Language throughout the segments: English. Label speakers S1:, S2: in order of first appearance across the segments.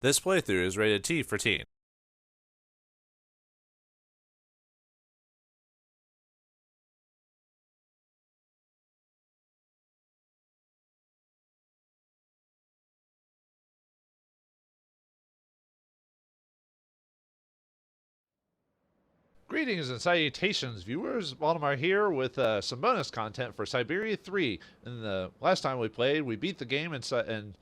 S1: This playthrough is rated T for teen. Greetings and salutations, viewers. Vauldemare here with some bonus content for Syberia 3. And the last time we played, we beat the game, and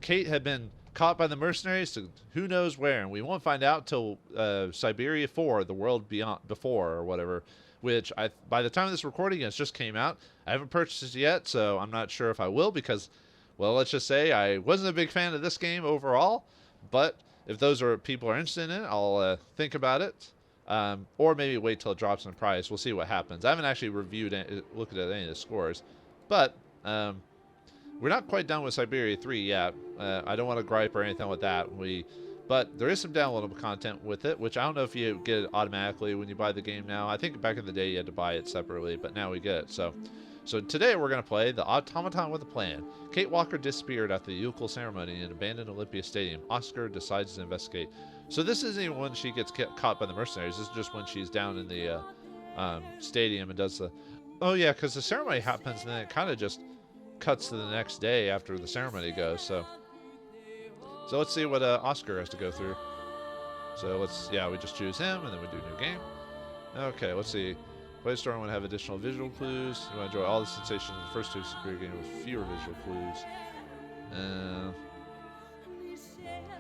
S1: Kate had been caught by the mercenaries to who knows where, and we won't find out till Syberia 4, the world beyond before or whatever. Which by the time of this recording, it just came out. I haven't purchased it yet, so I'm not sure if I will because, well, let's just say I wasn't a big fan of this game overall. But if those are people are interested in it, I'll think about it. Or maybe wait till it drops in price. We'll see what happens. I haven't actually looked at any of the scores, but we're not quite done with Syberia 3 yet. I don't want to gripe or anything with that. But there is some downloadable content with it, which I don't know if you get it automatically when you buy the game now. I think back in the day you had to buy it separately, but now we get it. So today we're going to play The Automaton with a Plan. Kate Walker disappeared after the Euclid ceremony in an abandoned Olympia Stadium. Oscar decides to investigate. So this isn't even when she gets caught by the mercenaries. This is just when she's down in the stadium and does the... Oh yeah, because the ceremony happens and then it kind of just cuts to the next day after the ceremony goes. So let's see what Oscar has to go through. So we just choose him and then we do new game. Okay, let's see. Play store want to have additional visual clues. You want to enjoy all the sensations of the first two Syberia games with fewer visual clues.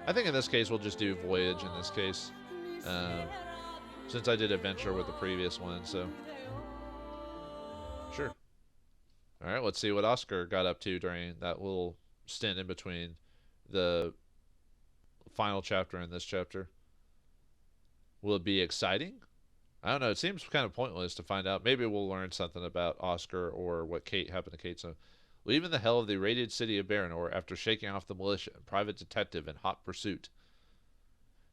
S1: I think in this case we'll just do Voyage in this case. Since I did Adventure with the previous one, so. Sure. Alright, let's see what Oscar got up to during that little stint in between the final chapter and this chapter. Will it be exciting? I don't know. It seems kind of pointless to find out. Maybe we'll learn something about Oscar or what happened to Kate. So, leaving the hell of the irradiated city of Baranor after shaking off the militia and private detective in hot pursuit.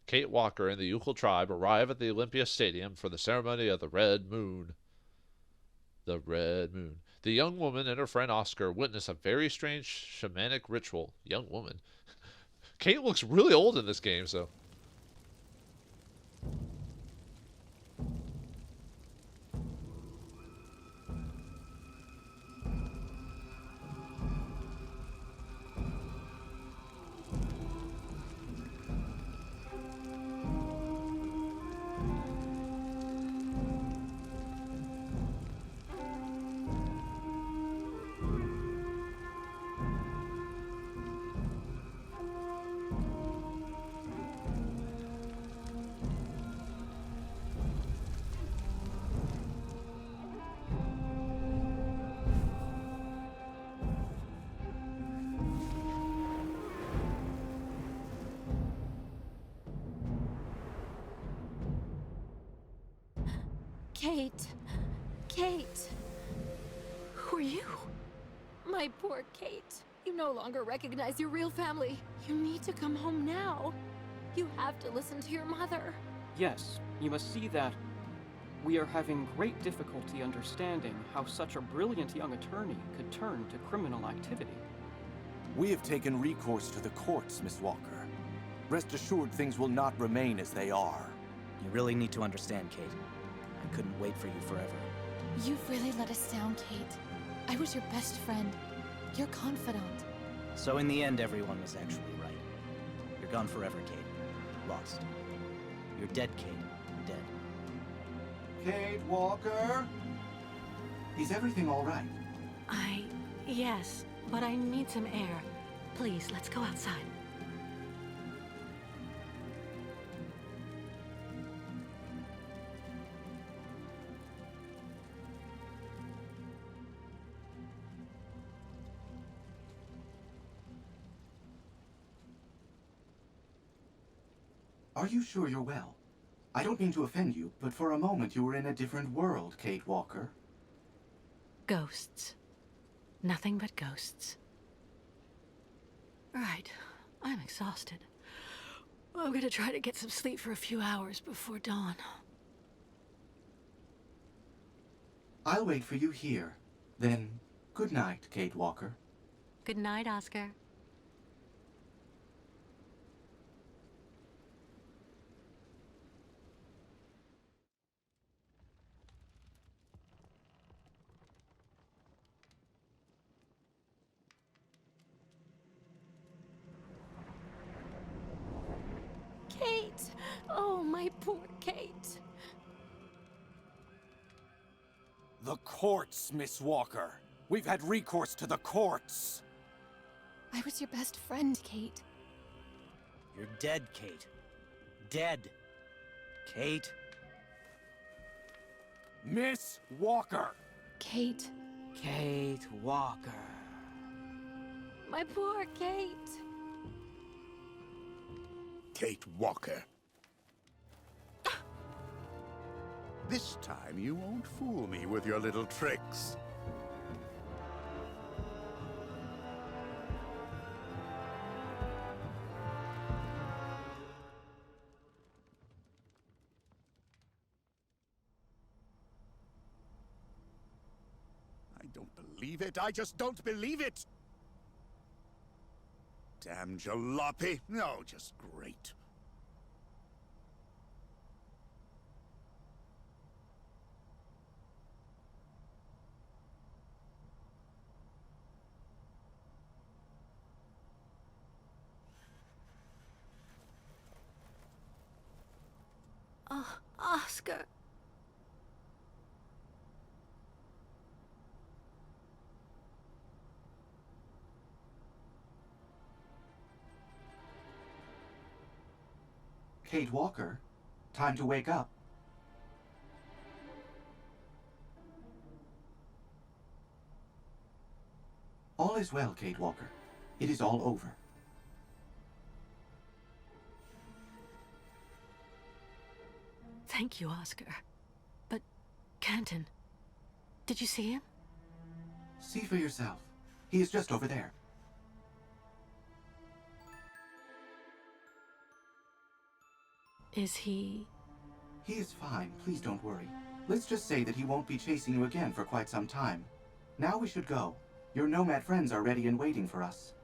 S1: Kate Walker and the Euclid tribe arrive at the Olympia Stadium for the ceremony of the Red Moon. The Red Moon. The young woman and her friend Oscar witness a very strange shamanic ritual. Young woman. Kate looks really old in this game, so...
S2: Kate. Kate. Who are you? My poor Kate. You no longer recognize your real family. You need to come home now. You have to listen to your mother.
S3: Yes, you must see that we are having great difficulty understanding how such a brilliant young attorney could turn to criminal activity.
S4: We have taken recourse to the courts, Miss Walker. Rest assured things will not remain as they are.
S5: You really need to understand, Kate. I couldn't wait for you forever.
S2: You've really let us down, Kate. I was your best friend, your confidant.
S5: So in the end, everyone was actually right. You're gone forever, Kate. Lost. You're dead, Kate. Dead.
S6: Kate Walker? Is everything all right?
S7: Yes, but I need some air. Please, let's go outside.
S6: Are you sure you're well? I don't mean to offend you, but for a moment you were in a different world, Kate Walker.
S7: Ghosts. Nothing but ghosts. Right. I'm exhausted. I'm gonna try to get some sleep for a few hours before dawn.
S6: I'll wait for you here. Then, good night, Kate Walker.
S7: Good night, Oscar.
S2: Kate. Oh, my poor Kate.
S4: The courts, Miss Walker. We've had recourse to the courts.
S2: I was your best friend, Kate.
S5: You're dead, Kate. Dead. Kate.
S4: Miss Walker!
S2: Kate.
S3: Kate Walker.
S2: My poor Kate.
S8: Kate Walker. This time you won't fool me with your little tricks. I don't believe it. I just don't believe it. Damn jalopy. No, just great.
S7: Oh, Oscar.
S6: Kate Walker, time to wake up. All is well, Kate Walker. It is all over.
S7: Thank you, Oscar. But, Canton, did you see him?
S6: See for yourself. He is just over there.
S7: Is he...
S6: He is fine. Please don't worry. Let's just say that he won't be chasing you again for quite some time. Now we should go. Your nomad friends are ready and waiting for us.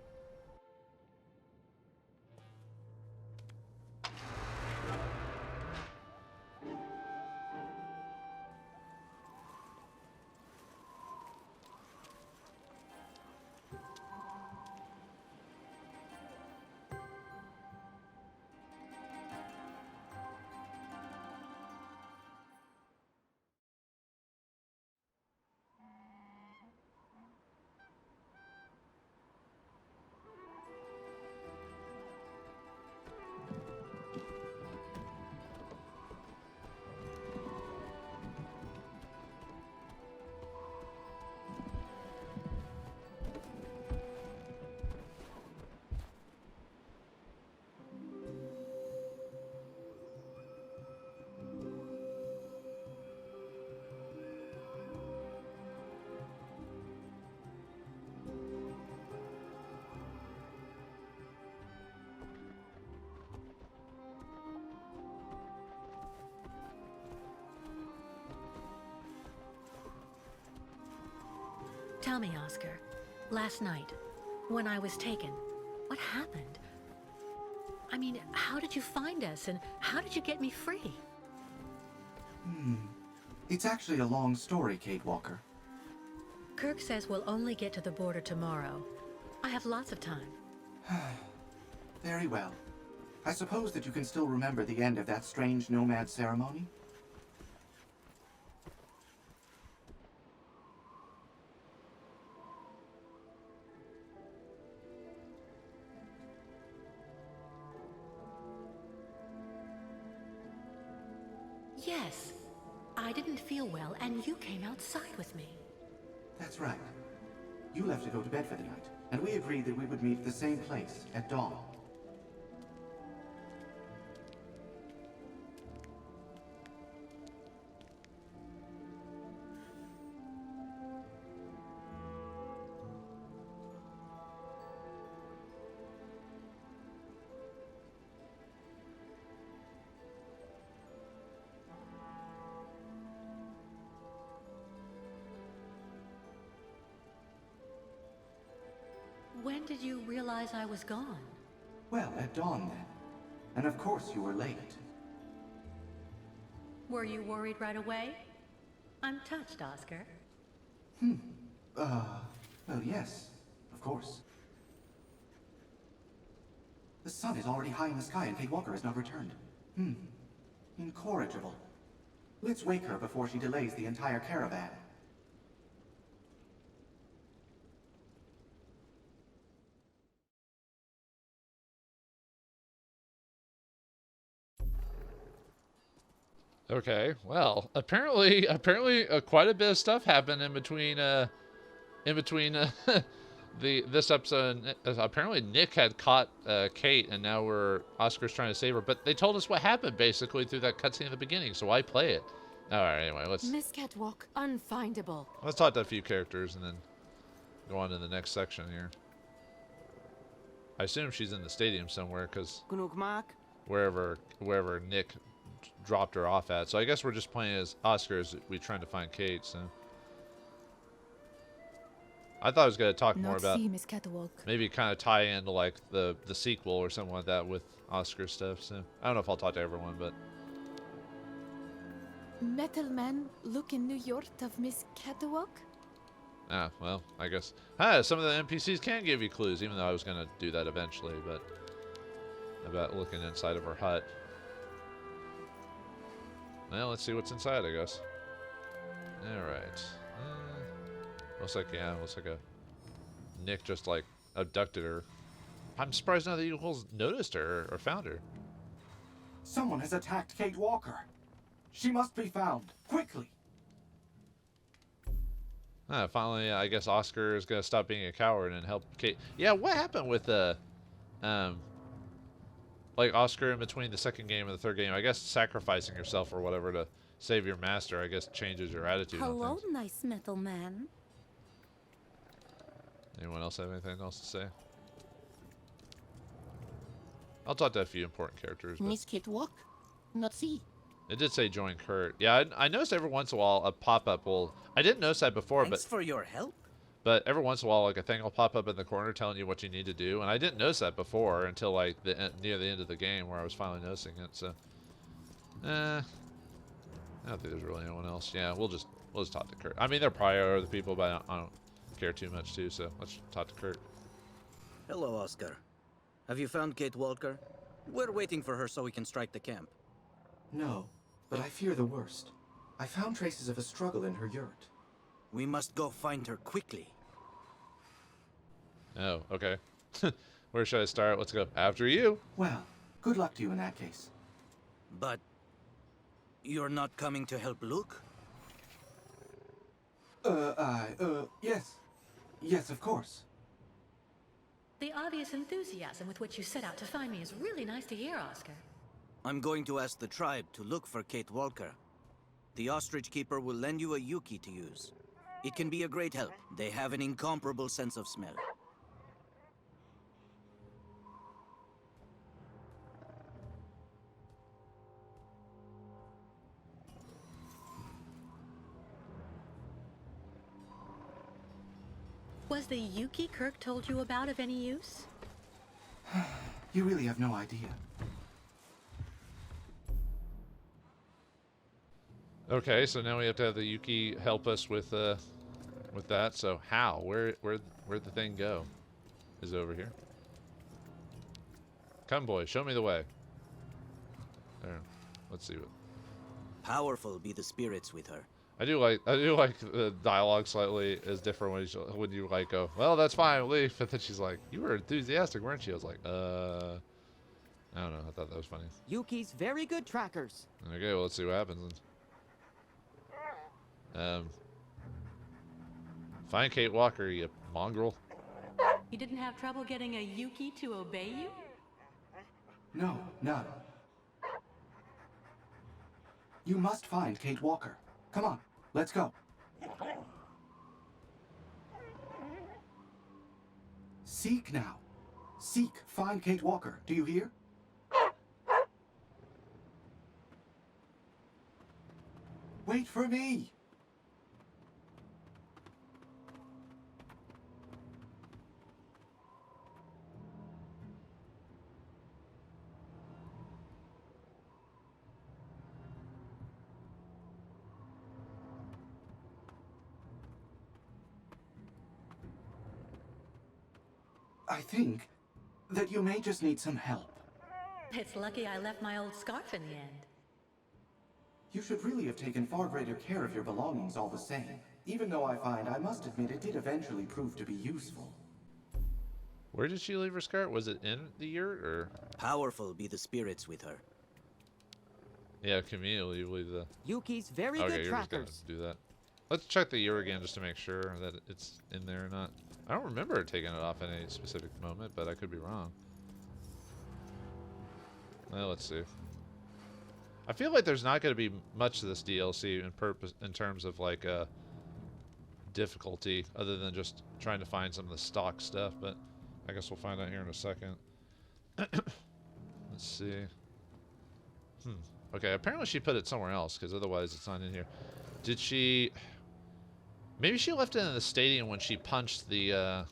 S7: Tell me, Oscar. Last night, when I was taken, what happened? I mean, how did you find us, and how did you get me free?
S6: It's actually a long story, Kate Walker.
S7: Kirk says we'll only get to the border tomorrow. I have lots of time.
S6: Very well. I suppose that you can still remember the end of that strange nomad ceremony?
S7: Yes. I didn't feel well, and you came outside with me.
S6: That's right. You left to go to bed for the night, and we agreed that we would meet at the same place at dawn.
S7: When did you realize I was gone?
S6: Well, at dawn then. And of course you were late.
S7: Were you worried right away? I'm touched, Oscar.
S6: Well, yes, of course. The sun is already high in the sky and Kate Walker has not returned. Incorrigible. Let's wake her before she delays the entire caravan.
S1: Okay, well, apparently, quite a bit of stuff happened in between, this episode. Apparently, Nick had caught Kate, and now Oscar's trying to save her. But they told us what happened basically through that cutscene at the beginning, so why play it? All right, anyway,
S2: Miss Catwalk, unfindable.
S1: let's talk to a few characters and then go on to the next section here. I assume she's in the stadium somewhere, because wherever Nick dropped her off at. So I guess we're just playing as Oscar as we trying to find Kate. So I thought I was going to talk more about
S2: Miss Catwalk.
S1: maybe kind of tie into like the sequel or something like that with Oscar stuff. So I don't know if I'll talk to everyone, but
S2: Metal Man look in New York of Miss Catwalk?
S1: well, I guess some of the NPCs can give you clues, even though I was going to do that eventually. But about looking inside of her hut. Well, let's see what's inside, I guess. Alright. Looks like a Nick just, like, abducted her. I'm surprised none of the equals noticed her or found her.
S6: Someone has attacked Kate Walker. She must be found. Quickly.
S1: Finally, I guess Oscar is going to stop being a coward and help Kate. Yeah, what happened with like Oscar in between the second game and the third game? I guess sacrificing yourself or whatever to save your master, I guess, changes your attitude on
S9: Hello,
S1: things.
S9: nice metal man.
S1: Anyone else have anything else to say? I'll talk to a few important characters.
S9: Miss Catwalk? Not see.
S1: It did say join Kurt. Yeah, I noticed every once in a while a pop-up will... I didn't notice that before,
S5: Thanks for your help.
S1: but every once in a while, like, a thing will pop up in the corner telling you what you need to do, and I didn't notice that before until, like, near the end of the game where I was finally noticing it, so... I don't think there's really anyone else. Yeah, we'll just talk to Kurt. I mean, there probably are other people, but I don't care too much, too, so let's talk to Kurt.
S5: Hello, Oscar. Have you found Kate Walker? We're waiting for her so we can strike the camp.
S6: No, but I fear the worst. I found traces of a struggle in her yurt.
S5: We must go find her quickly.
S1: Oh, okay. Where should I start? Let's go. After you.
S6: Well, good luck to you in that case.
S5: But you're not coming to help Luke?
S6: Yes. Yes, of course.
S7: The obvious enthusiasm with which you set out to find me is really nice to hear, Oscar.
S5: I'm going to ask the tribe to look for Kate Walker. The Ostrich Keeper will lend you a Yuki to use. It can be a great help. They have an incomparable sense of smell.
S7: Was the Yuki Kirk told you about of any use?
S6: You really have no idea.
S1: Okay, so now we have to have the Yuki help us with that. So how? Where'd the thing go? Is it over here? Come, boy, show me the way. There. Let's see what.
S5: Powerful be the spirits with her.
S1: I do like the dialogue slightly is different when you like go, well, that's fine, we'll leave. But then she's like, you were enthusiastic, weren't you? I was like, I don't know. I thought that was funny.
S3: Yuki's very good trackers.
S1: Okay, well, let's see what happens. Find Kate Walker, you mongrel.
S7: You didn't have trouble getting a Yuki to obey you?
S6: No, none. You must find Kate Walker. Come on, let's go. Seek now. Seek, find Kate Walker. Do you hear? Wait for me! I think that you may just need some help.
S7: It's lucky I left my old scarf in the end.
S6: You should really have taken far greater care of your belongings all the same. Even though I must admit, it did eventually prove to be useful.
S1: Where did she leave her scarf? Was it in the yurt or?
S5: Powerful be the spirits with her.
S1: Yeah, Camille, you leave the.
S10: Yuki's very
S1: Okay,
S10: good
S1: you're just
S10: trackers.
S1: gonna do that. Let's check the yurt again just to make sure that it's in there or not. I don't remember her taking it off in any specific moment, but I could be wrong. Well, let's see. I feel like there's not going to be much of this DLC in terms of like difficulty, other than just trying to find some of the stock stuff. But I guess we'll find out here in a second. Let's see. Okay, apparently she put it somewhere else because otherwise it's not in here. Did she? Maybe she left it in the stadium when she punched the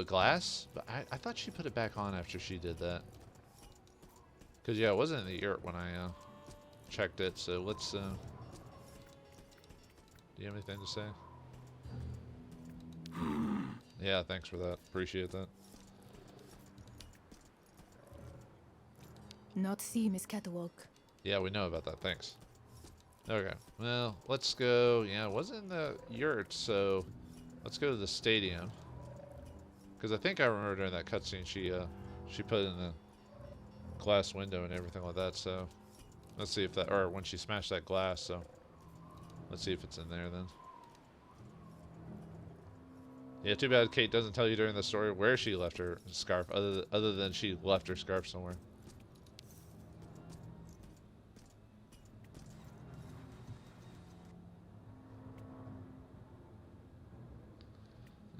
S1: glass, but I thought she put it back on after she did that. Cause yeah, it wasn't in the yurt when I checked it. So let's. Do you have anything to say? Yeah, thanks for that. Appreciate that.
S2: Not see, Miss Catwalk.
S1: Yeah, we know about that. Thanks. Okay. Well, let's go. Yeah, it wasn't in the yurt, so let's go to the stadium. Because I think I remember during that cutscene she put it in the glass window and everything like that. So let's see if that, or when she smashed that glass. So let's see if it's in there then. Yeah, too bad Kate doesn't tell you during the story where she left her scarf, other than she left her scarf somewhere.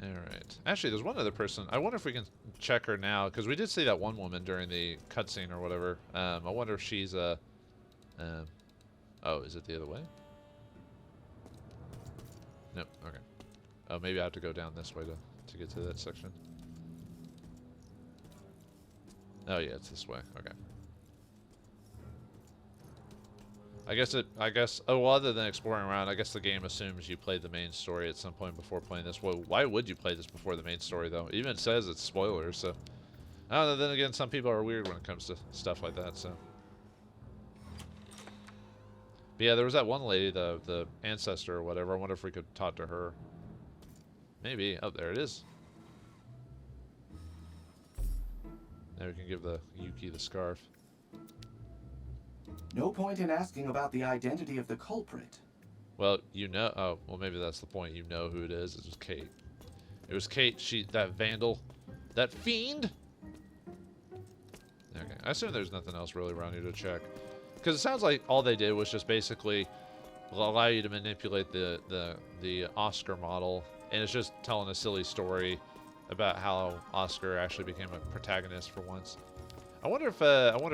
S1: Alright. Actually, there's one other person. I wonder if we can check her now, because we did see that one woman during the cutscene or whatever. I wonder if she's oh, is it the other way? Nope. Okay. Oh, maybe I have to go down this way to get to that section. Oh yeah, it's this way. Okay. I guess, oh, well, other than exploring around, I guess the game assumes you played the main story at some point before playing this. Well, why would you play this before the main story, though? It even says it's spoilers, so. I don't know, then again, some people are weird when it comes to stuff like that, so. But yeah, there was that one lady, the ancestor or whatever. I wonder if we could talk to her. Maybe. Oh, there it is. Now we can give the Yuki the scarf.
S6: No point in asking about the identity of the culprit.
S1: Well, you know. Oh, well, maybe that's the point. You know who it is. It was Kate. It was Kate. That vandal, that fiend. Okay, I assume there's nothing else really around here to check, because it sounds like all they did was just basically allow you to manipulate the Oscar model, and it's just telling a silly story about how Oscar actually became a protagonist for once. I wonder if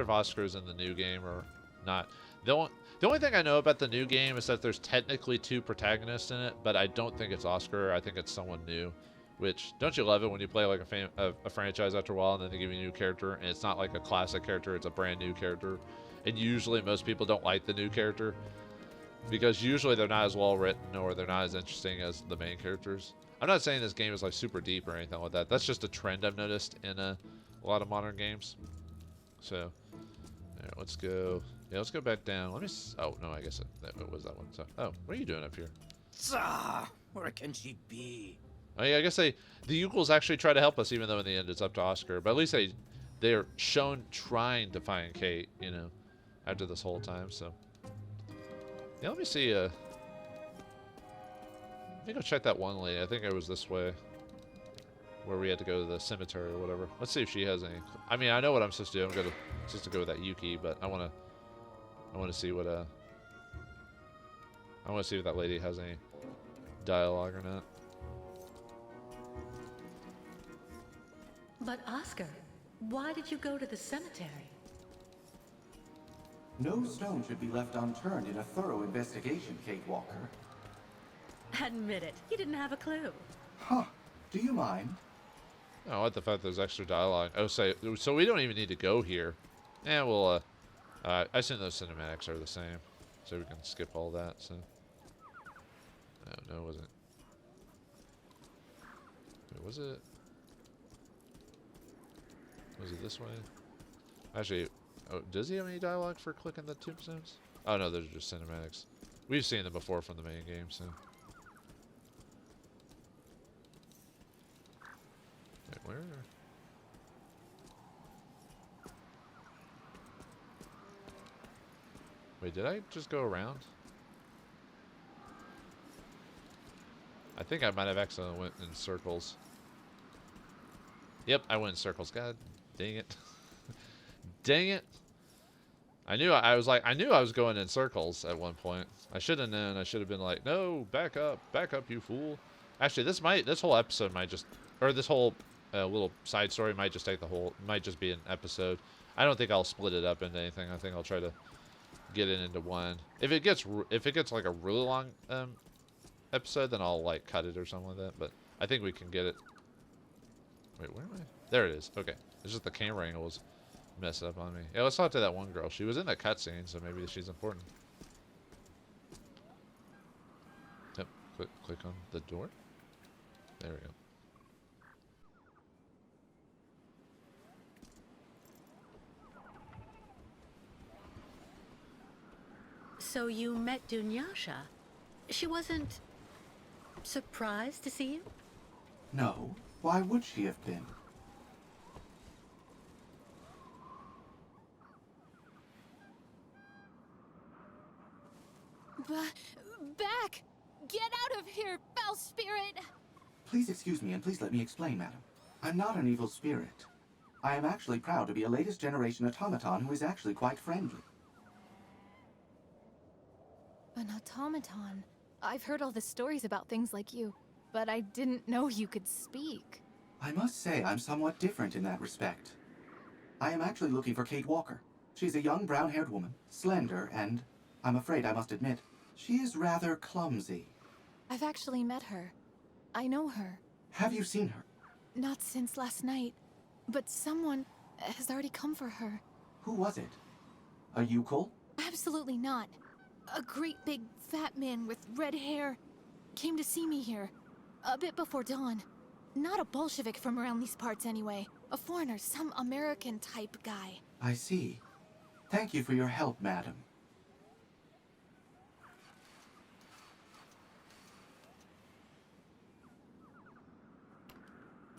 S1: Oscar's in the new game or not. The only thing I know about the new game is that there's technically 2 protagonists in it, but I don't think it's Oscar. I think it's someone new. Which, don't you love it when you play like a franchise after a while and then they give you a new character, and it's not like a classic character, it's a brand new character. And usually most people don't like the new character, because usually they're not as well written or they're not as interesting as the main characters. I'm not saying this game is like super deep or anything like that. That's just a trend I've noticed in a lot of modern games. So, alright, let's go. Yeah, let's go back down. Let me. Oh no, I guess it was that one. So, oh, what are you doing up here?
S5: Where can she be?
S1: Oh yeah, I guess the Ukels actually try to help us, even though in the end it's up to Oscar. But at least they're shown trying to find Kate, you know, after this whole time. So, yeah, let me see. Let me go check that one lady. I think it was this way, where we had to go to the cemetery or whatever. Let's see if she has any. I mean, I know what I'm supposed to do. I'm supposed to go with that Yuki, but I want to see what I want to see if that lady has any dialogue or not.
S7: But Oscar, why did you go to the cemetery?
S6: No stone should be left unturned in a thorough investigation, Kate Walker.
S7: Admit it, you didn't have a clue.
S6: Huh. Do you mind?
S1: Oh, I like the fact there's extra dialogue. Oh, so we don't even need to go here. Yeah, well, I assume those cinematics are the same, so we can skip all that. So, no, it wasn't. Wait, was it? Was it this way? Actually, oh, does he have any dialogue for clicking the tombstones? Oh no, those are just cinematics. We've seen them before from the main game, so. Wait, where? Wait, did I just go around? I think I might have accidentally went in circles. Yep, I went in circles. God dang it. Dang it. I knew I was going in circles at one point. I should have known. I should have been like, no, back up, you fool. Actually, this whole episode might just, or this whole little side story might just take might just be an episode. I don't think I'll split it up into anything. I think I'll try to get it into one. If it gets like a really long episode, then I'll like cut it or something like that. But I think we can get it. Wait, where am I? There it is. Okay, it's just the camera angle was messed up on me. Yeah, let's talk to that one girl. She was in the cutscene, so maybe she's important. Yep. Click on the door. There we go.
S7: So you met Dunyasha. She wasn't surprised to see you?
S6: No. Why would she have been?
S2: Back! Get out of here, foul spirit!
S6: Please excuse me, and please let me explain, madam. I'm not an evil spirit. I am actually proud to be a latest generation automaton who is actually quite friendly.
S2: An automaton? I've heard all the stories about things like you, but I didn't know you could speak.
S6: I must say I'm somewhat different in that respect. I am actually looking for Kate Walker. She's a young brown-haired woman, slender, and I'm afraid I must admit, she is rather clumsy.
S2: I've actually met her. I know her.
S6: Have you seen her?
S2: Not since last night, but someone has already come for her.
S6: Who was it? A Yukol?
S2: Absolutely not. A great big fat man with red hair came to see me here, a bit before dawn. Not a Bolshevik from around these parts anyway. A foreigner, some American type guy.
S6: I see. Thank you for your help, madam.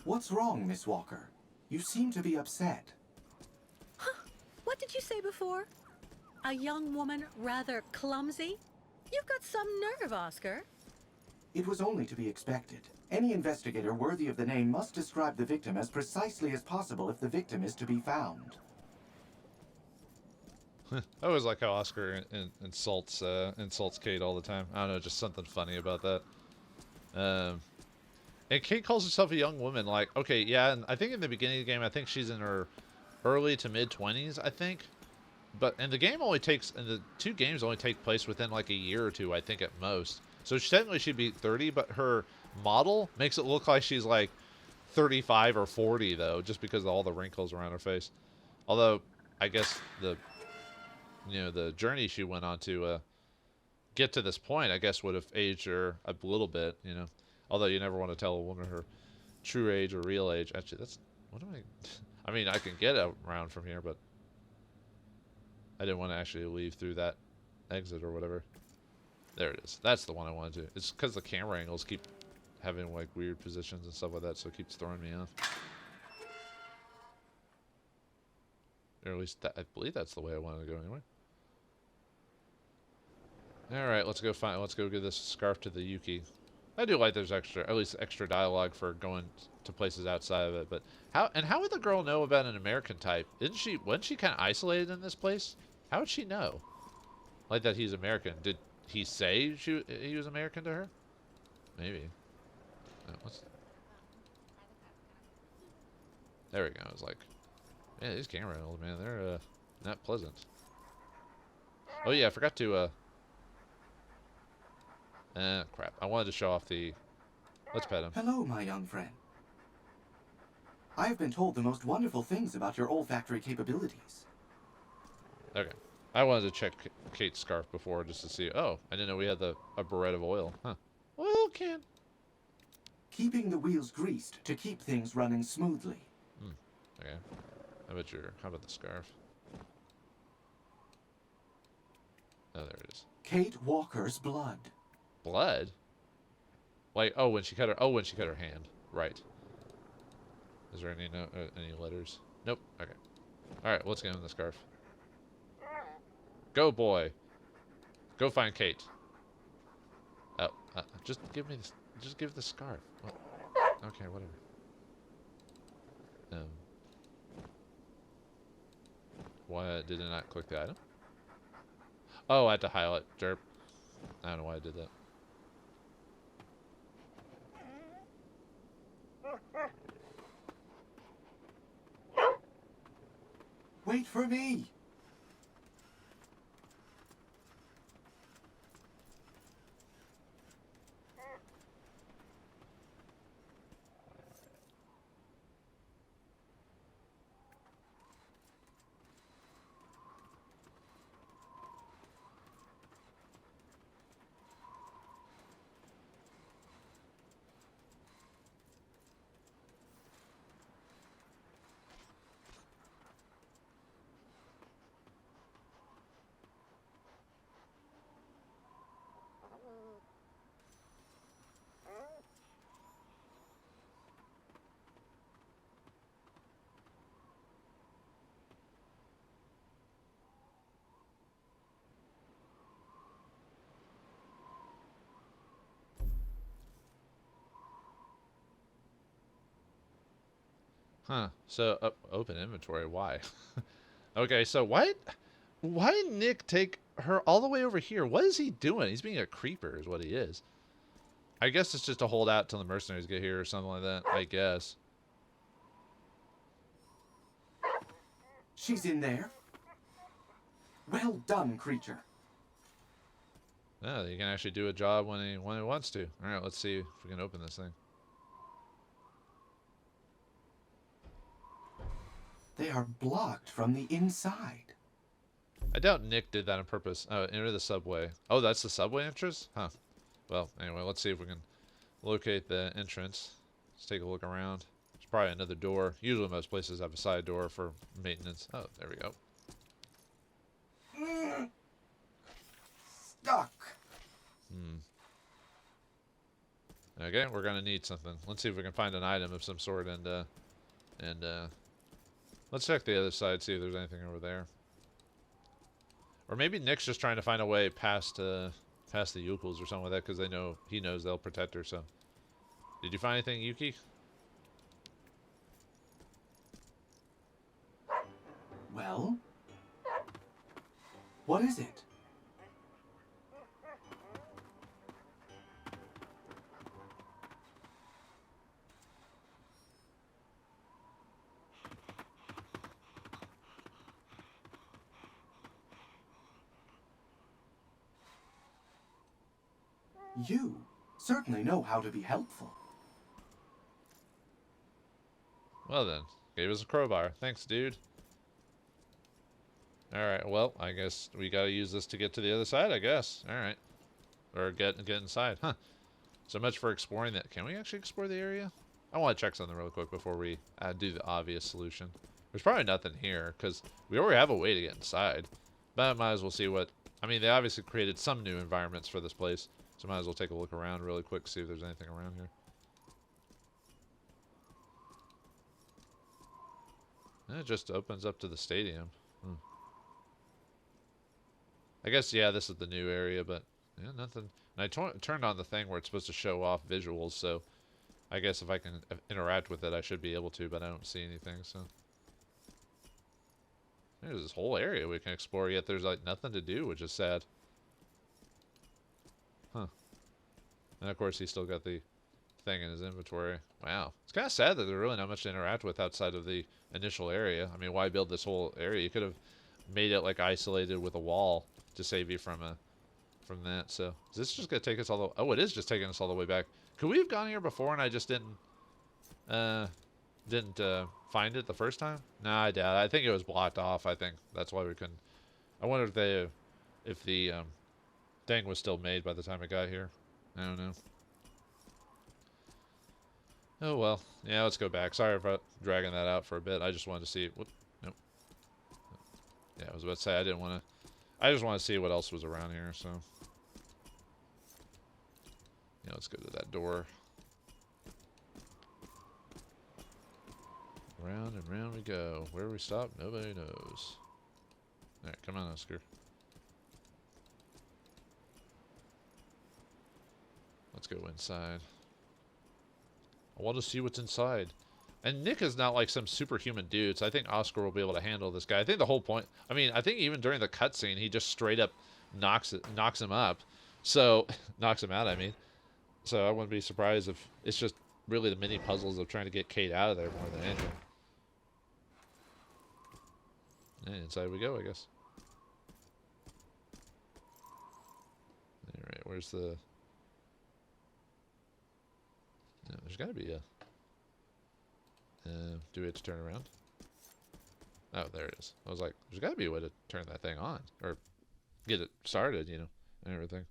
S6: What's wrong, Miss Walker? You seem to be upset.
S7: Huh? What did you say before? A young woman rather clumsy? You've got some nerve, Oscar.
S6: It was only to be expected. Any investigator worthy of the name must describe the victim as precisely as possible if the victim is to be found.
S1: I always like how Oscar insults Kate all the time. I don't know, just something funny about that. And Kate calls herself a young woman. Like, okay, yeah, and I think in the beginning of the game, I think she's in her early to mid-20s, I think. But and the game only takes, and the two games only take place within like a year or two, I think at most. So technically she'd be 30, but her model makes it look like she's like 35 or 40 though, just because of all the wrinkles around her face. Although I guess the journey she went on to get to this point, I guess would have aged her a little bit, you know. Although you never want to tell a woman her true age or real age. Actually, that's what am I? I mean, I can get around from here, but I didn't want to actually leave through that exit or whatever. There it is. That's the one I wanted to. It's because the camera angles keep having like weird positions and stuff like that, so it keeps throwing me off. Or at least I believe that's the way I wanted to go anyway. All right, let's go give this scarf to the Yuki. I do like there's at least extra dialogue for going to places outside of it. But how would the girl know about an American type? Wasn't she kind of isolated in this place? How would she know? Like that he's American. Did he say he was American to her? Maybe. There we go. I was like, man, these camera angles, man, they're not pleasant. Oh yeah, I forgot to crap. I wanted to show off the... Let's pet him.
S6: Hello, my young friend. I have been told the most wonderful things about your olfactory capabilities.
S1: Okay. I wanted to check Kate's scarf before just to see... Oh, I didn't know we had a barrette of oil. Huh. Oil can.
S6: Keeping the wheels greased to keep things running smoothly.
S1: Okay. How about the scarf? Oh, there it is.
S6: Kate Walker's blood.
S1: Blood? Like, when she cut her hand. Right. Is there any any letters? Nope. Okay. All right, let's get him the scarf. Go, boy. Go find Kate. Oh, just give me this. Just give the scarf. Well, okay, whatever. Why did I not click the item? Oh, I had to highlight. Derp. I don't know why I did that.
S6: Wait for me!
S1: Huh. So, open inventory. Why? Okay, so why did Nick take her all the way over here? What is he doing? He's being a creeper is what he is. I guess it's just to hold out till the mercenaries get here or something like that. I guess.
S6: She's in there. Well done, creature.
S1: Yeah, he can actually do a job when he wants to. All right, let's see if we can open this thing.
S6: They are blocked from the inside.
S1: I doubt Nick did that on purpose. Oh, enter the subway. Oh, that's the subway entrance? Huh. Well, anyway, let's see if we can locate the entrance. Let's take a look around. There's probably another door. Usually most places have a side door for maintenance. Oh, there we go.
S6: Stuck.
S1: Okay, we're gonna need something. Let's see if we can find an item of some sort and let's check the other side, see if there's anything over there. Or maybe Nick's just trying to find a way past the Yukels or something like that, because he knows they'll protect her. So, did you find anything, Yuki?
S6: Well, what is it? You certainly know how to be helpful.
S1: Well then, gave us a crowbar. Thanks, dude. Alright, well, I guess we gotta use this to get to the other side, I guess. Alright. Or get inside. Huh. So much for exploring that. Can we actually explore the area? I want to check something real quick before we do the obvious solution. There's probably nothing here, because we already have a way to get inside. But I might as well see what... I mean, they obviously created some new environments for this place. So might as well take a look around really quick, see if there's anything around here. And it just opens up to the stadium. I guess, yeah, this is the new area, but yeah, nothing. And I turned on the thing where it's supposed to show off visuals, so I guess if I can interact with it, I should be able to, but I don't see anything, so. There's this whole area we can explore, yet there's like nothing to do, which is sad. Huh. And of course, he's still got the thing in his inventory. Wow. It's kind of sad that there's really not much to interact with outside of the initial area. I mean, why build this whole area? You could have made it like isolated with a wall to save you from that. So is this just gonna take us all the... Oh, it is just taking us all the way back. Could we have gone here before and I just didn't find it the first time? Nah, I doubt it. I think it was blocked off. I think that's why we couldn't. I wonder if the thing was still made by the time it got here. I don't know. Oh well. Yeah, let's go back. Sorry about dragging that out for a bit. I just wanted to see. What? Yeah, I was about to say I didn't want to. I just want to see what else was around here. So, yeah, let's go to that door. Round and round we go. Where we stop, nobody knows. All right, come on, Oscar. Let's go inside. I want to see what's inside. And Nick is not like some superhuman dude, so I think Oscar will be able to handle this guy. I think the whole point, I mean, I think even during the cutscene, he just straight up knocks him up. So, knocks him out, I mean. So I wouldn't be surprised if it's just really the mini puzzles of trying to get Kate out of there more than anything. And inside we go, I guess. Alright, where's the... No, there's got to be a... do we have to turn around? Oh, there it is. I was like, there's got to be a way to turn that thing on. Or get it started, you know, and everything.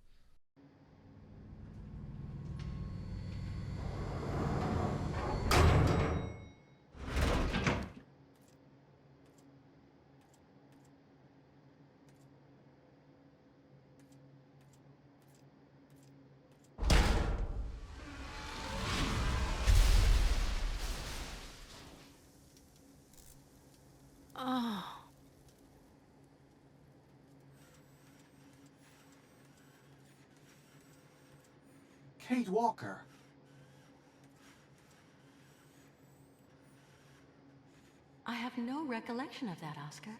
S6: Kate Walker.
S7: I have no recollection of that, Oscar.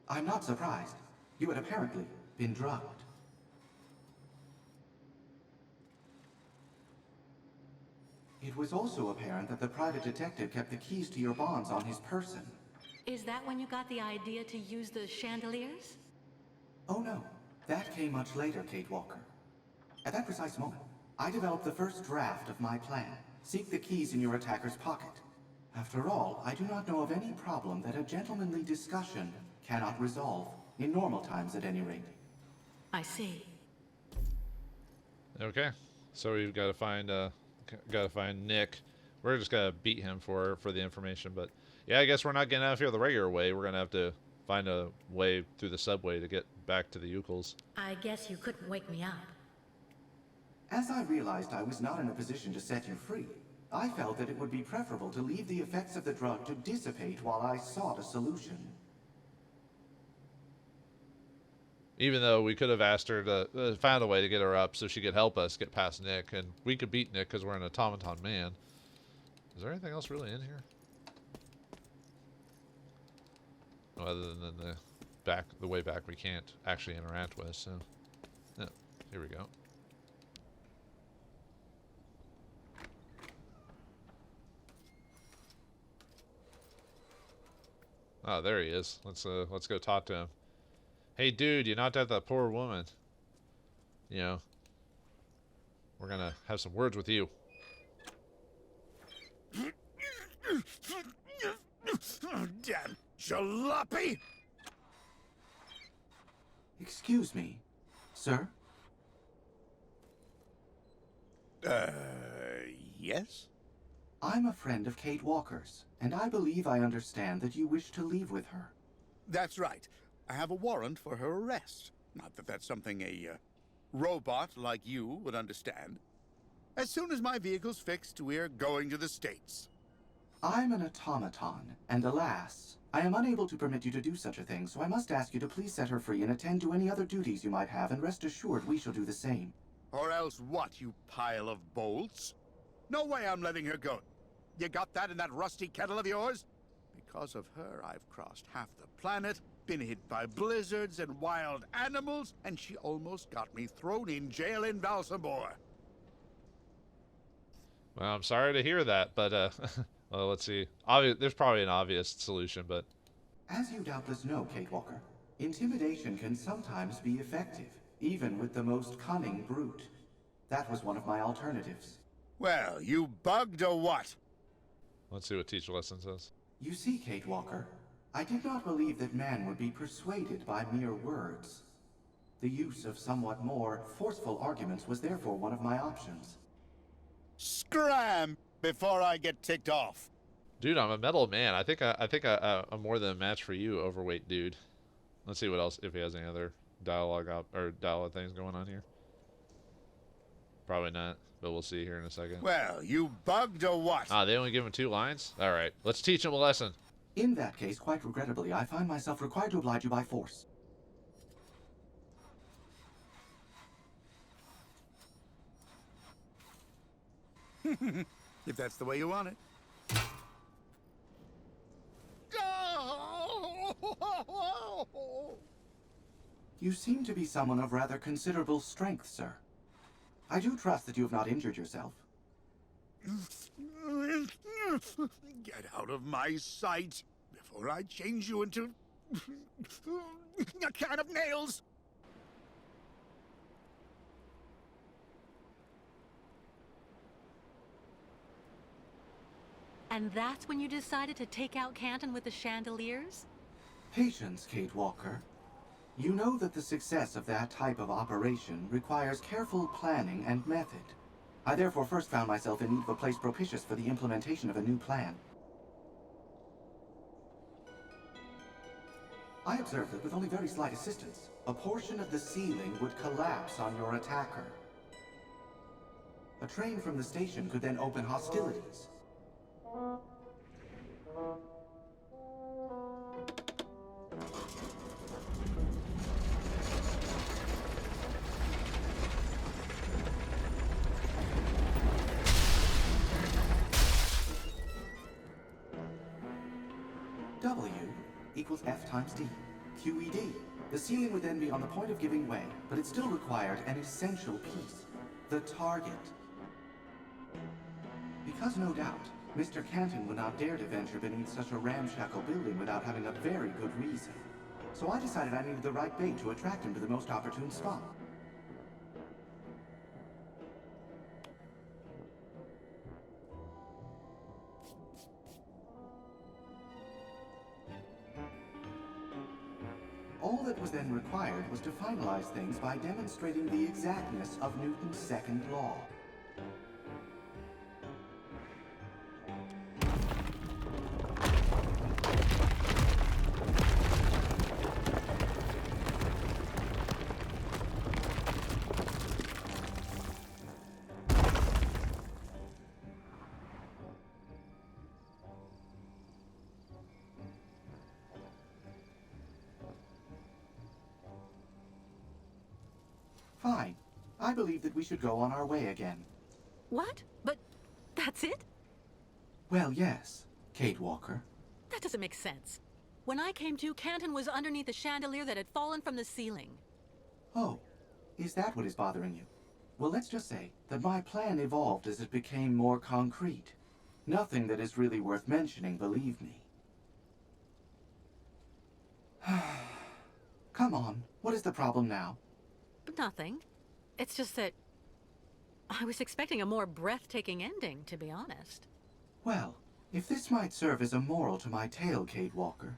S6: I'm not surprised. You had apparently been drugged. It was also apparent that the private detective kept the keys to your bonds on his person.
S7: Is that when you got the idea to use the chandeliers?
S6: Oh no, that came much later, Kate Walker. At that precise moment, I developed the first draft of my plan. Seek the keys in your attacker's pocket. After all, I do not know of any problem that a gentlemanly discussion cannot resolve, in normal times at any rate.
S7: I see.
S1: Okay, so we've got to find Nick. We're just gonna beat him for the information, but yeah, I guess we're not getting out of here the regular way. We're gonna have to find a way through the subway to get back to the Ukels.
S7: I guess you couldn't wake me up.
S6: As I realized I was not in a position to set you free, I felt that it would be preferable to leave the effects of the drug to dissipate while I sought a solution.
S1: Even though we could have asked her to found a way to get her up so she could help us get past Nick, and we could beat Nick because we're an automaton man. Is there anything else really in here? Well, other than the way back we can't actually interact with, so yeah, here we go. Oh, there he is. Let's go talk to him. Hey, dude, you knocked out that poor woman. You know, we're gonna have some words with you.
S8: Damn jalopy!
S6: Excuse me, sir?
S8: Yes?
S6: I'm a friend of Kate Walker's, and I believe I understand that you wish to leave with her.
S8: That's right. I have a warrant for her arrest. Not that that's something a robot like you would understand. As soon as my vehicle's fixed, we're going to the States.
S6: I'm an automaton, and alas, I am unable to permit you to do such a thing, so I must ask you to please set her free and attend to any other duties you might have, and rest assured we shall do the same.
S8: Or else what, you pile of bolts? No way I'm letting her go. You got that in that rusty kettle of yours? Because of her, I've crossed half the planet, been hit by blizzards and wild animals, and she almost got me thrown in jail in Vauldemare.
S1: Well, I'm sorry to hear that, but well, let's see. There's probably an obvious solution, but
S6: As you doubtless know, Kate Walker, intimidation can sometimes be effective, even with the most cunning brute. That was one of my alternatives.
S8: Well, you bugged or what?
S1: let's see what teacher lesson says.
S6: You see, Kate Walker, I did not believe that man would be persuaded by mere words. The use of somewhat more forceful arguments was therefore one of my options.
S8: Scram before I get ticked off.
S1: Dude, I'm a metal man. I'm more than a match for you, overweight dude. Let's see what else, if he has any other dialogue or dialogue things going on here. Probably not, but we'll see here in a second.
S8: Well, you bugged or what?
S1: Ah, they only give him 2 lines? Alright, let's teach him a lesson.
S6: In that case, quite regrettably, I find myself required to oblige you by force.
S8: If that's the way you want it.
S6: You seem to be someone of rather considerable strength, sir. I do trust that you have not injured yourself.
S8: Get out of my sight before I change you into a can of nails.
S7: And that's when you decided to take out Canton with the chandeliers?
S6: Patience, Kate Walker. You know that the success of that type of operation requires careful planning and method. I therefore first found myself in need of a place propitious for the implementation of a new plan. I observed that with only very slight assistance, a portion of the ceiling would collapse on your attacker. A train from the station could then open hostilities. W equals F times D. QED. The ceiling would then be on the point of giving way, but it still required an essential piece. The target. Because no doubt, Mr. Canton would not dare to venture beneath such a ramshackle building without having a very good reason. So I decided I needed the right bait to attract him to the most opportune spot. All that was then required was to finalize things by demonstrating the exactness of Newton's second law. Fine. I believe that we should go on our way again.
S7: What? But that's it?
S6: Well, yes, Kate Walker.
S7: That doesn't make sense. When I came to, Canton was underneath the chandelier that had fallen from the ceiling.
S6: Oh, is that what is bothering you? Well, let's just say that my plan evolved as it became more concrete. Nothing that is really worth mentioning, believe me. Come on, what is the problem now?
S7: Nothing. It's just that I was expecting a more breathtaking ending, to be honest.
S6: Well, if this might serve as a moral to my tale, Kate Walker,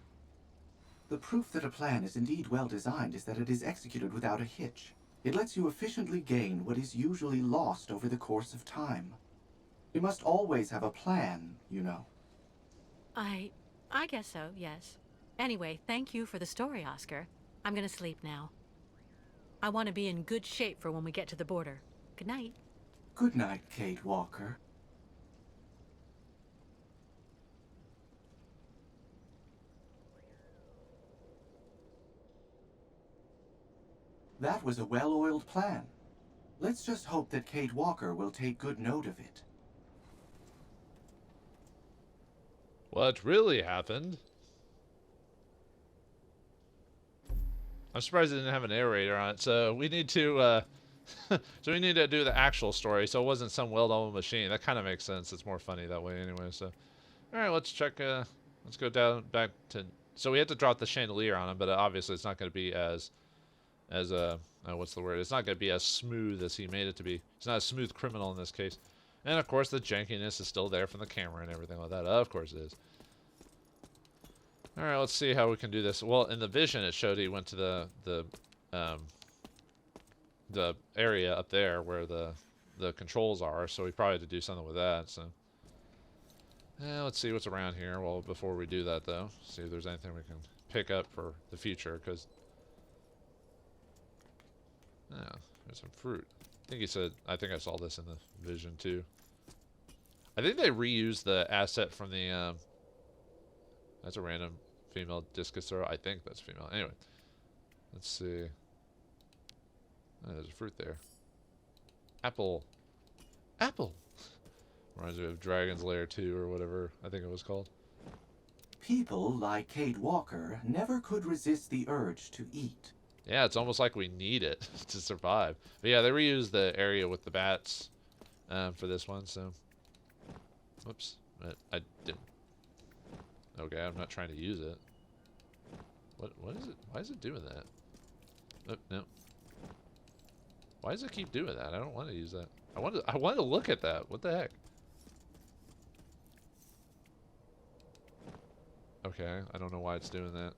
S6: the proof that a plan is indeed well designed is that it is executed without a hitch. It lets you efficiently gain what is usually lost over the course of time. You must always have a plan, you know.
S7: I guess so, yes. Anyway, thank you for the story, Oscar. I'm gonna sleep now. I want to be in good shape for when we get to the border. Good night.
S6: Good night, Kate Walker. That was a well-oiled plan. Let's just hope that Kate Walker will take good note of it.
S1: What really happened? I'm surprised it didn't have a narrator on it. So we need to, do the actual story. So it wasn't some well-known machine. That kind of makes sense. It's more funny that way, anyway. So, all right, let's check. Let's go down back to. So we had to drop the chandelier on him, but obviously it's not going to be as what's the word? It's not going to be as smooth as he made it to be. He's not a smooth criminal in this case. And of course, the jankiness is still there from the camera and everything like that. Of course it is. All right, let's see how we can do this. Well, in the vision, it showed he went to the area up there where the controls are. So we probably had to do something with that. So, Let's see what's around here. Well, before we do that, though, see if there's anything we can pick up for the future. Because, there's some fruit. I think he said. I think I saw this in the vision too. I think they reused the asset from the. That's a random female discus thrower. I think that's female. Anyway, let's see. Oh, there's a fruit there. Apple. Apple. Reminds me of Dragon's Lair 2 or whatever I think it was called.
S6: People like Kate Walker never could resist the urge to eat.
S1: Yeah, it's almost like we need it to survive. But yeah, they reused the area with the bats for this one, so... Whoops. I didn't... Okay, I'm not trying to use it. What is it? Why is it doing that? Oh, no. Why does it keep doing that? I don't want to use that. I wanted to look at that. What the heck? Okay, I don't know why it's doing that.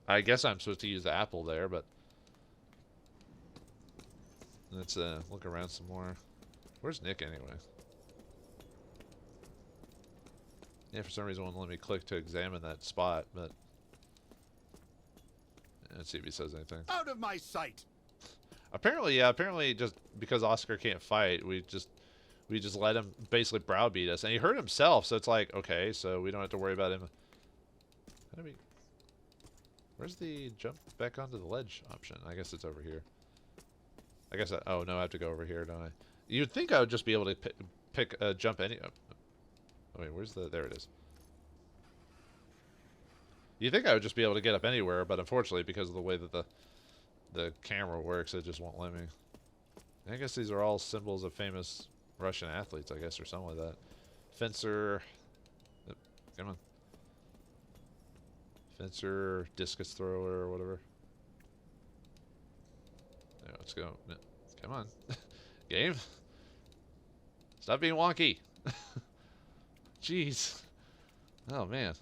S1: I guess I'm supposed to use the apple there, but... Let's look around some more. Where's Nick anyway? Yeah, for some reason it won't let me click to examine that spot, but... Let's see if he says anything.
S8: Out of my sight!
S1: Apparently, yeah, apparently just because Oscar can't fight, we just let him basically browbeat us. And he hurt himself, so it's like, okay, so we don't have to worry about him. How do we... Where's the jump back onto the ledge option? I guess it's over here. I guess oh no, I have to go over here, don't I? You'd think I would just be able to pick jump any... Oh, wait, where's the... There it is. You'd think I would just be able to get up anywhere, but unfortunately, because of the way that the camera works, it just won't let me. I guess these are all symbols of famous Russian athletes, I guess, or something like that. Fencer... Oh, come on. Fencer, discus thrower, or whatever. Yeah, let's go. Come on. Game. Stop being wonky. Jeez. Oh, man.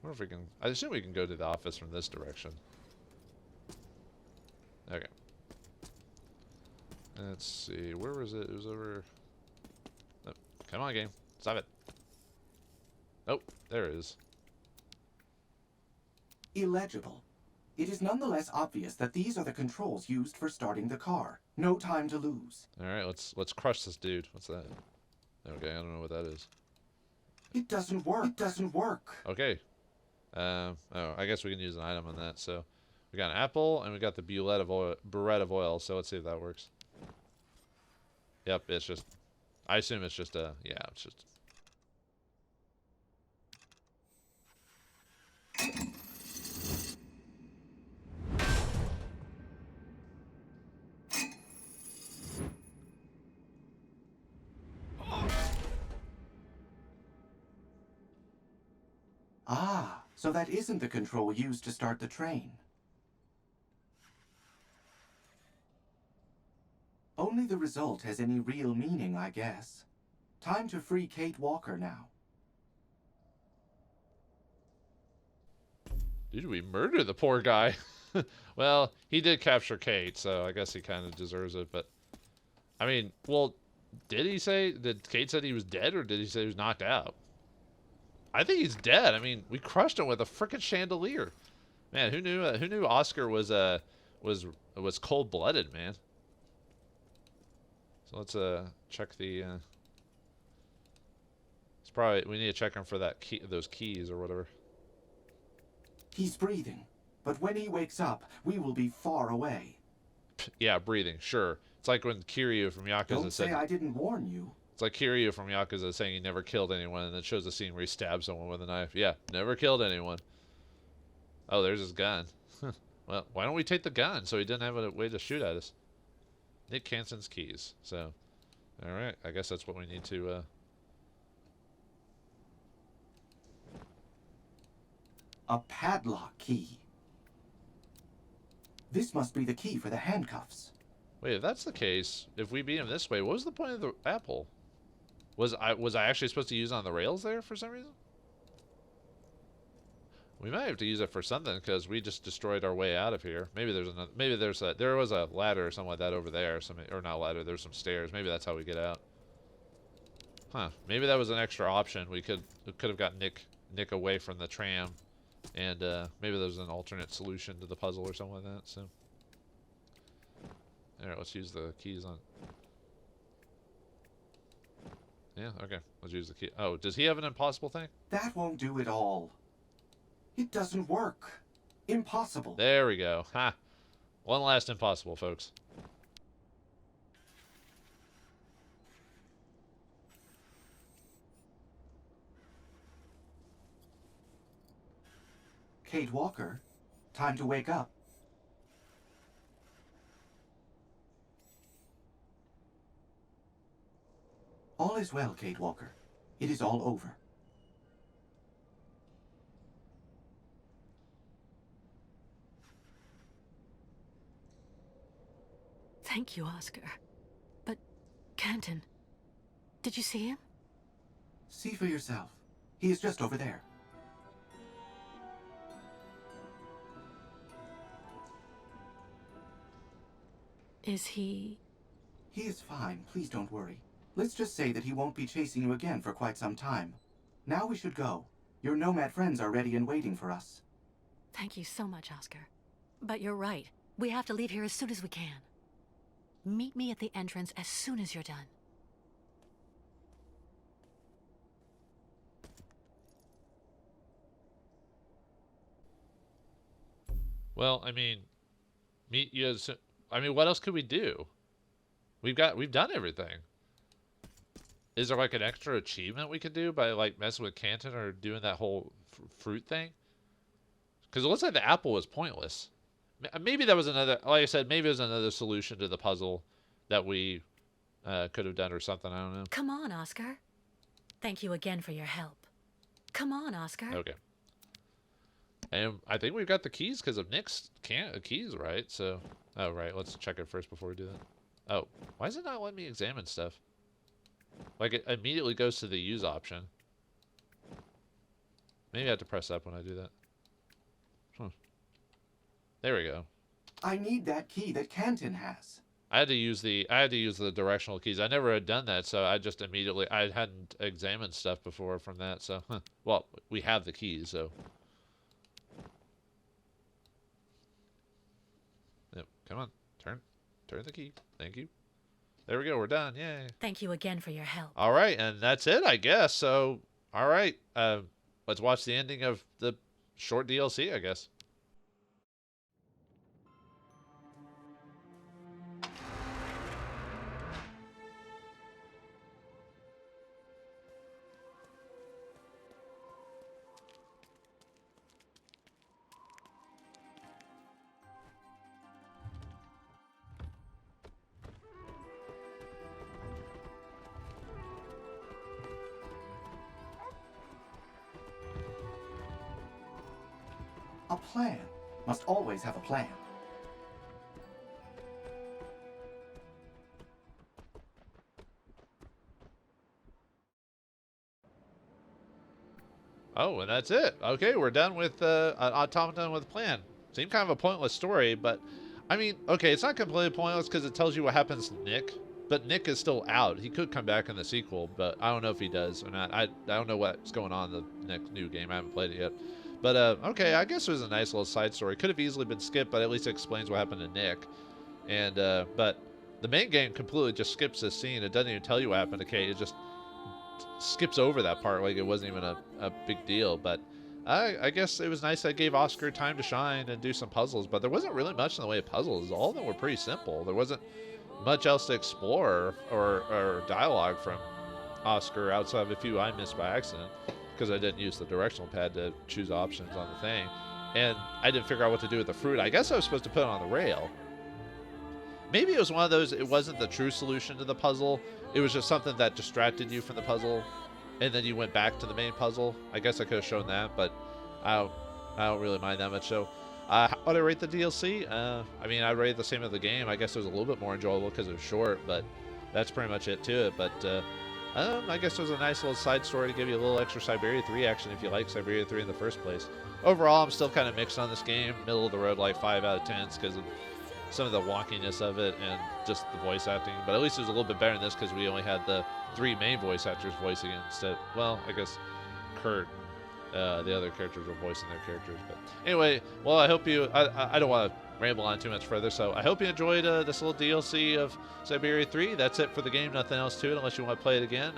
S1: I wonder if we can... I assume we can go to the office from this direction. Okay. Let's see. Where was it? It was over... Oh, come on, game. Stop it. Oh, there it is.
S6: Illegible. It is nonetheless obvious that these are the controls used for starting the car. No time to lose.
S1: Alright, let's crush this dude. What's that? Okay, I don't know what that is.
S6: It doesn't work. It doesn't work.
S1: Okay. Oh, I guess we can use an item on that. So, we got an apple, and we got the burette of oil. So, let's see if that works. Yep, it's just... I assume it's just a... Yeah, it's just...
S6: Ah, so that isn't the control used to start the train. Only the result has any real meaning, I guess. Time to free Kate Walker now.
S1: Did we murder the poor guy? Well, he did capture Kate, so I guess he kind of deserves it, but... I mean, well, did he say... Did Kate said he was dead, or did he say he was knocked out? I think he's dead. I mean, we crushed him with a frickin' chandelier. Man, who knew Oscar was cold-blooded, man. So let's check the it's probably we need to check him for that key, those keys or whatever.
S6: He's breathing, but when he wakes up, we will be far away.
S1: Yeah, breathing, sure. It's like when Kiryu from Yakuza
S6: Don't
S1: said...
S6: say I didn't warn you.
S1: It's like Kiryu from Yakuza saying he never killed anyone, and then shows a scene where he stabs someone with a knife. Yeah, never killed anyone. Oh, there's his gun. Well, why don't we take the gun so he didn't have a way to shoot at us? Nick Cansen's keys. So, alright, I guess that's what we need to...
S6: A padlock key. This must be the key for the handcuffs.
S1: Wait, if that's the case, if we beat him this way, what was the point of the apple? Was I actually supposed to use it on the rails there for some reason? We might have to use it for something because we just destroyed our way out of here. Maybe there's another. Maybe there was a ladder or something like that over there. Or not ladder. There's some stairs. Maybe that's how we get out. Huh. Maybe that was an extra option. We could have got Nick away from the tram, and maybe there was an alternate solution to the puzzle or something like that. So, all right, let's use the keys on. Yeah. Okay. Let's use the key. Oh, does he have an impossible thing?
S6: That won't do it all. It doesn't work. Impossible.
S1: There we go. Ha. One last impossible, folks.
S6: Kate Walker, time to wake up. All is well, Kate Walker. It is all over.
S7: Thank you, Oscar. But, Canton, did you see him?
S6: See for yourself. He is just over there.
S7: Is he...
S6: He is fine. Please don't worry. Let's just say that he won't be chasing you again for quite some time. Now we should go. Your nomad friends are ready and waiting for us.
S7: Thank you so much, Oscar. But you're right. We have to leave here as soon as we can. Meet me at the entrance as soon as you're done.
S1: Well, I mean, meet you as... I mean, what else could we do? We've done everything. Is there like an extra achievement we could do by like messing with Canton or doing that whole fruit thing? Because it looks like the apple was pointless. Maybe that was another, like I said, maybe it was another solution to the puzzle that we could have done or something. I don't know.
S7: Come on, Oscar. Thank you again for your help. Come on, Oscar.
S1: Okay. And I think we've got the keys because of Nick's keys, right? So, oh, right. Let's check it first before we do that. Oh, why is it not letting me examine stuff? Like, it immediately goes to the use option. Maybe I have to press up when I do that. There we go.
S6: I need that key that Canton has.
S1: I had to use the directional keys. I never had done that, so I just immediately I hadn't examined stuff before from that. So, well, we have the keys, so. Yep, come on, turn the key. Thank you. There we go. We're done. Yay.
S7: Thank you again for your help.
S1: All right, and that's it, I guess. So, all right, let's watch the ending of the short DLC, I guess.
S6: A plan. Must always have a plan.
S1: Oh, and that's it. Okay, we're done with an automaton with a plan. Seemed kind of a pointless story, but I mean, okay, it's not completely pointless because it tells you what happens to Nick, but Nick is still out. He could come back in the sequel, but I don't know if he does or not. I don't know what's going on in the next new game. I haven't played it yet. But, okay, I guess it was a nice little side story. Could have easily been skipped, but at least it explains what happened to Nick. And, but the main game completely just skips this scene. It doesn't even tell you what happened to Kate. It just skips over that part like it wasn't even a big deal. But I guess it was nice that gave Oscar time to shine and do some puzzles. But there wasn't really much in the way of puzzles. All of them were pretty simple. There wasn't much else to explore or dialogue from Oscar outside of a few I missed by accident. Because I didn't use the directional pad to choose options on the thing. And I didn't figure out what to do with the fruit. I guess I was supposed to put it on the rail. Maybe it was one of those, it wasn't the true solution to the puzzle. It was just something that distracted you from the puzzle. And then you went back to the main puzzle. I guess I could have shown that, but I don't really mind that much. So, how would I rate the DLC? I mean, I rated the same as the game. I guess it was a little bit more enjoyable because it was short, but that's pretty much it to it. But, I guess it was a nice little side story to give you a little extra Syberia 3 action if you like Syberia 3 in the first place. Overall, I'm still kind of mixed on this game. Middle of the road, like 5 out of 10 because of some of the wonkiness of it and just the voice acting. But at least it was a little bit better than this because we only had the 3 main voice actors voicing it instead. Well, I guess Kurt, the other characters were voicing their characters. But anyway, well, I hope you, I don't want to ramble on too much further, so I hope you enjoyed this little DLC of Syberia 3. That's it for the game, nothing else to it unless you want to play it again.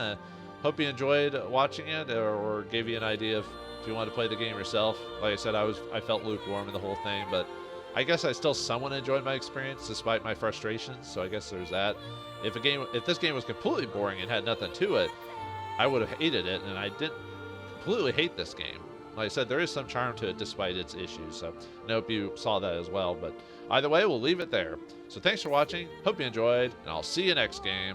S1: Hope you enjoyed watching it or gave you an idea of if you want to play the game yourself. Like I said, I felt lukewarm in the whole thing, but I guess I still somewhat enjoyed my experience despite my frustrations, so I guess there's that. If this game was completely boring and had nothing to it, I would have hated it, and I didn't completely hate this game. Like I said, there is some charm to it despite its issues, so I hope you saw that as well. But either way, we'll leave it there. So thanks for watching, hope you enjoyed, and I'll see you next game.